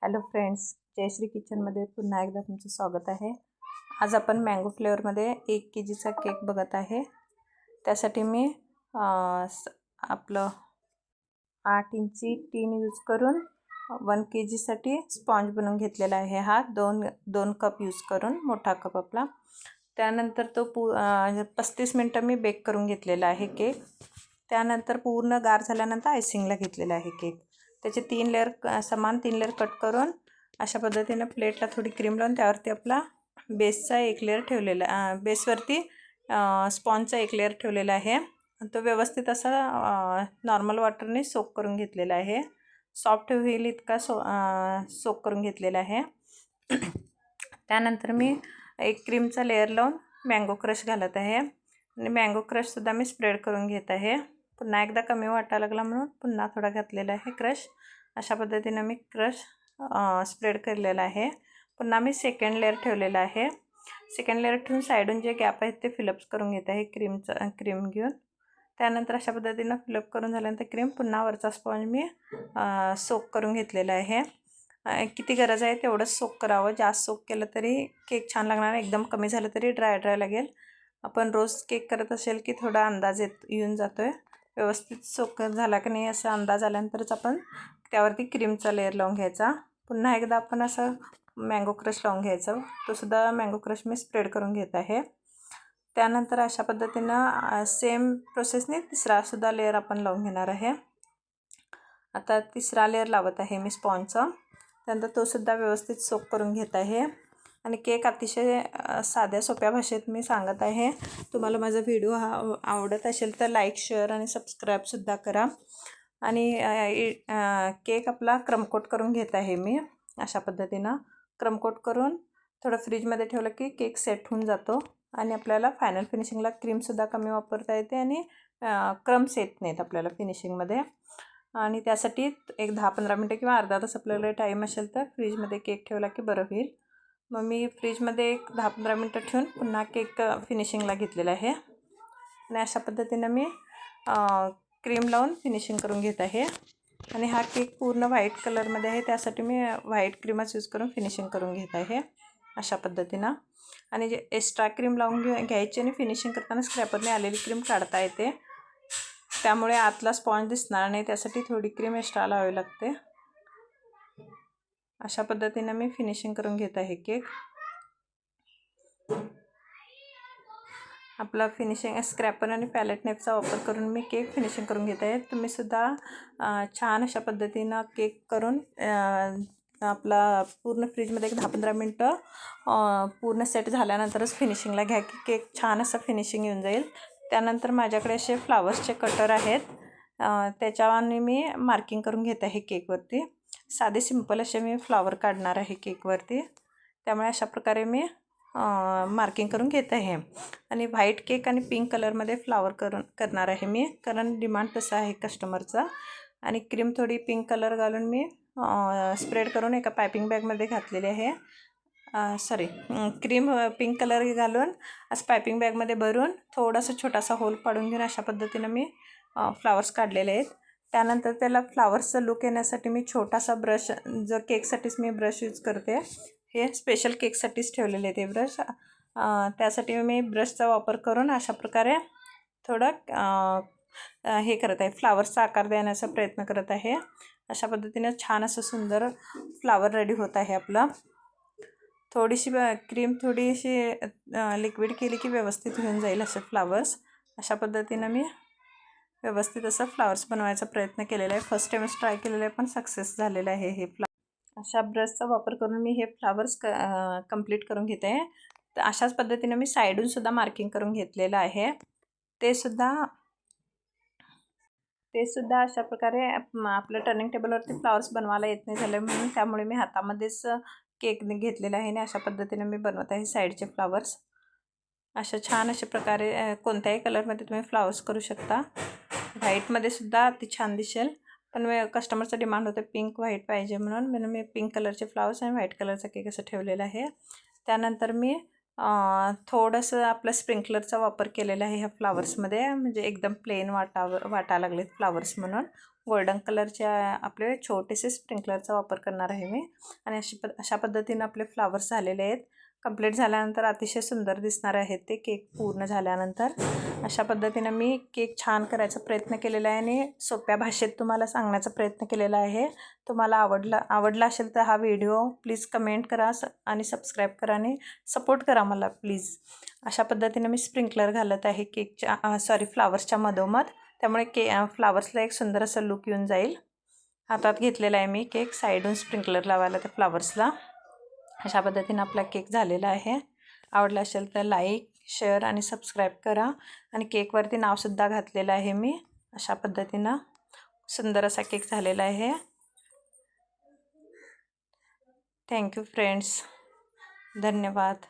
Hello friends, Jayashree किचनमध्ये पुन्हा एकदा तुमचं स्वागत आहे। आज आपण मँगो फ्लेवरमध्ये 1 kgचा केक बघत आहे। त्यासाठी मी आपलं 8 इंची टीन यूज करून 1 kgसाठी स्पॉन्ज बनवून घेतलेला आहे। हा 2 कप यूज करून, मोठा कप आपला। त्यानंतर तो 35 मिनिटं मी बेक करून घेतलेला आहे केक। त्यानंतर पूर्ण गार झाल्यानंतर आयसिंगला घेतलेला आहे केक। त्याचे 3 लेअर समान 3 लेअर कट करून अशा पद्धतीने प्लेटला थोडी क्रीम लावून त्यावरती आपला बेसचा 1 लेअर ठेवलेला, बेसवरती स्पॉन्जचा 1 लेअर ठेवलेला आहे। तो व्यवस्थित असा नॉर्मल वॉटरने सोक करून घेतलेला आहे। सॉफ्ट होईल इतका सोक करून घेतलेला आहे। त्यानंतर मी एक क्रीमचा लेअर लावून मँगो क्रश घालत आहे आणि मँगो क्रशसुद्धा मी स्प्रेड करून घेत आहे। पुन्हा एकदा कमी वाटायला लागला म्हणून पुन्हा थोडा घातलेला आहे क्रश। अशा पद्धतीने मी क्रश स्प्रेड केलेला आहे। पुन्हा मी सेकंड लेअर ठेवलेला आहे। सेकंड लेअर ठेवून साईडून जे गॅप आहेत ते फिलअप करून घेत आहे क्रीम घेऊन। त्यानंतर अशा पद्धतीने फिलअप करून झाल्यानंतर क्रीम पुन्हा वरचा स्पॉन्ज मी सोक करून घेतलेला आहे। किती गरज आहे तेवढंच सोक करावं। जास्त सोक केलं तरी केक छान लागणार नाही, एकदम कमी झालं तरी ड्राय लागेल। आपण रोज केक करत असेल की थोडा अंदाज येऊन जातोय। व्यवस्थित सोक झाला की नाही असा अंदाज आल्यानंतरच आपण त्यावरती क्रीमचा लेअर लावून घ्यायचा। पुन्हा एकदा आपण असं मँगो क्रश लावून घ्यायचं। तो सुद्धा मँगो क्रश मी स्प्रेड करून घेत आहे। त्यानंतर अशा पद्धतीनं सेम प्रोसेसने तिसरासुद्धा लेअर आपण लावून घेणार आहे। आता तिसरा लेअर लावत आहे मी स्पॉन्जचा। त्यानंतर तो सुद्धा व्यवस्थित सोक करून घेत आहे आणि केक अतिशय साध्या सोप्या भाषेत मी सांगत आहे। तुम्हाला माझा व्हिडिओ आवडत असेल तर लाईक, शेअर आणि सबस्क्राईबसुद्धा करा। आणि केक आपला क्रमकोट करून घेत आहे मी। अशा पद्धतीनं क्रमकोट करून थोडं फ्रीजमध्ये ठेवलं की केक सेट होऊन जातो आणि आपल्याला फायनल फिनिशिंगला क्रीमसुद्धा कमी वापरता येते आणि क्रम्स येत नाहीत आपल्याला फिनिशिंगमध्ये। आणि त्यासाठी एक 10-15 मिनटं किंवा अर्धा तास आपल्याला टाईम असेल तर फ्रीजमध्ये केक ठेवला की बरं होईल। मग मी फ्रीजमध्ये एक 10-15 मिनटं ठेवून पुन्हा केक फिनिशिंगला घेतलेला आहे आणि अशा पद्धतीनं मी क्रीम लावून फिनिशिंग करून घेत आहे। आणि हा केक पूर्ण व्हाईट कलरमध्ये आहे, त्यासाठी मी व्हाईट क्रीमच यूज करून फिनिशिंग करून घेत आहे अशा पद्धतीनं। आणि जे एक्स्ट्रा क्रीम लावून घ्यायची आणि फिनिशिंग करताना स्क्रॅपरने आलेली क्रीम काढता येते, त्यामुळे आतला स्पॉन्ज दिसणार नाही, त्यासाठी थोडी क्रीम एक्स्ट्रा लावावी लागते। अशा पद्धतीनं मी फिनिशिंग करून घेत आहे केक। आपला फिनिशिंग स्क्रॅपर आणि पॅलेट नाईफचा वापर करून मी केक फिनिशिंग करून घेत आहे। तुम्हीसुद्धा छान अशा पद्धतीनं केक करून आपला पूर्ण फ्रीजमध्ये एक 10-15 मिनटं पूर्ण सेट झाल्यानंतरच फिनिशिंगला घ्या की केक छान असं फिनिशिंग येऊन जाईल। त्यानंतर माझ्याकडे असे फ्लावर्सचे कटर आहेत, त्याच्याने मी मार्किंग करून घेत आहे केकवरती। साधे सिंपल असे मी फ्लावर काढणार आहे केकवरती, त्यामुळे अशा प्रकारे मी मार्किंग करून घेत आहे। आणि व्हाईट केक आणि पिंक कलरमध्ये फ्लावर करणार आहे मी, कारण डिमांड तसं आहे कस्टमरचा। आणि क्रीम थोडी पिंक कलर घालून मी स्प्रेड करून एका पायपिंग बॅगमध्ये घातलेली आहे। क्रीम पिंक कलर घालून असं पायपिंग बॅगमध्ये भरून थोडासा छोटासा होल पाडून घेऊन अशा पद्धतीनं मी फ्लावर्स काढलेले आहेत। त्यानंतर त्याला फ्लावर्सचा लुक येण्यासाठी मी छोटासा ब्रश, जो केकसाठीच मी ब्रश यूज करते, हे स्पेशल केकसाठीच ठेवलेले ते ब्रश। त्यासाठी मी ब्रशचा वापर करून अशा प्रकारे थोडं हे करत आहे, फ्लावर्सचा आकार देण्याचा प्रयत्न करत आहे। अशा पद्धतीने छान असं सुंदर फ्लावर रेडी होत आहे आपलं। थोडीशी क्रीम थोडीशी लिक्विड केली की व्यवस्थित होऊन जाईल असे फ्लावर्स। अशा पद्धतीनं मी व्यवस्थित असं फ्लावर्स बनवायचा प्रयत्न केलेला आहे। फर्स्ट टाइमच ट्राय केलेलं आहे, पण सक्सेस झालेलं आहे हे अशा ब्रशचा वापर करून मी हे फ्लावर्स कंप्लीट करून घेते आहे। तर अशाच पद्धतीने मी साईडूनसुद्धा मार्किंग करून घेतलेलं आहे। ते सुद्धा अशा प्रकारे आपल्या टर्निंग टेबलवरती फ्लावर्स बनवायला येत नाही झाले म्हणून त्यामुळे मी हातामध्येच केक घेतलेला आहे आणि अशा पद्धतीने मी बनवत आहे साईडचे फ्लावर्स। अशा छान अशा प्रकारे कोणत्याही कलरमध्ये तुम्ही फ्लावर्स करू शकता। व्हाईटमध्ये सुद्धा अति छान दिसेल, पण कस्टमरचं डिमांड होतं पिंक व्हाईट पाहिजे म्हणून मी पिंक कलरचे फ्लावर्स आणि व्हाईट कलरचा केक असं ठेवलेला आहे। त्यानंतर मी थोडंसं आपलं स्प्रिंकलरचा वापर केलेला आहे ह्या फ्लावर्समध्ये, म्हणजे एकदम प्लेन वाटायला लागलेत फ्लावर्स म्हणून. गोल्डन कलरच्या आपले छोटेसे स्प्रिंकलरचा वापर करणार आहे मी. आणि अशा पद्धतीनं आपले फ्लावर्स झालेले आहेत. कंप्लीट झाल्यानंतर अतिशय सुंदर दिसणार आहेत ते केक पूर्ण झाल्यानंतर. अशा पद्धतीनं मी केक छान करायचा प्रयत्न केलेला आहे आणि सोप्या भाषेत तुम्हाला सांगण्याचा प्रयत्न केलेला आहे. तुम्हाला आवडला असेल तर हा व्हिडिओ प्लीज कमेंट करा आणि सबस्क्राईब करा आणि सपोर्ट करा मला प्लीज. अशा पद्धतीनं मी स्प्रिंकलर घालत आहे केकच्या फ्लावर्सच्या मधोमध, त्यामुळे फ्लावर्सला एक सुंदर असं लुक येऊन जाईल. हातात घेतलेला आहे मी केक, साईडून स्प्रिंकलर लावायला त्या फ्लावर्सला. अशा पद्धतीनं आपला केक झालेला आहे. आवडला असेल तर लाईक, शेअर आणि सबस्क्राईब करा. आणि केकवरती नावसुद्धा घातलेलं आहे मी. अशा पद्धतीनं सुंदर असा केक झालेला आहे. Thank you friends. धन्यवाद.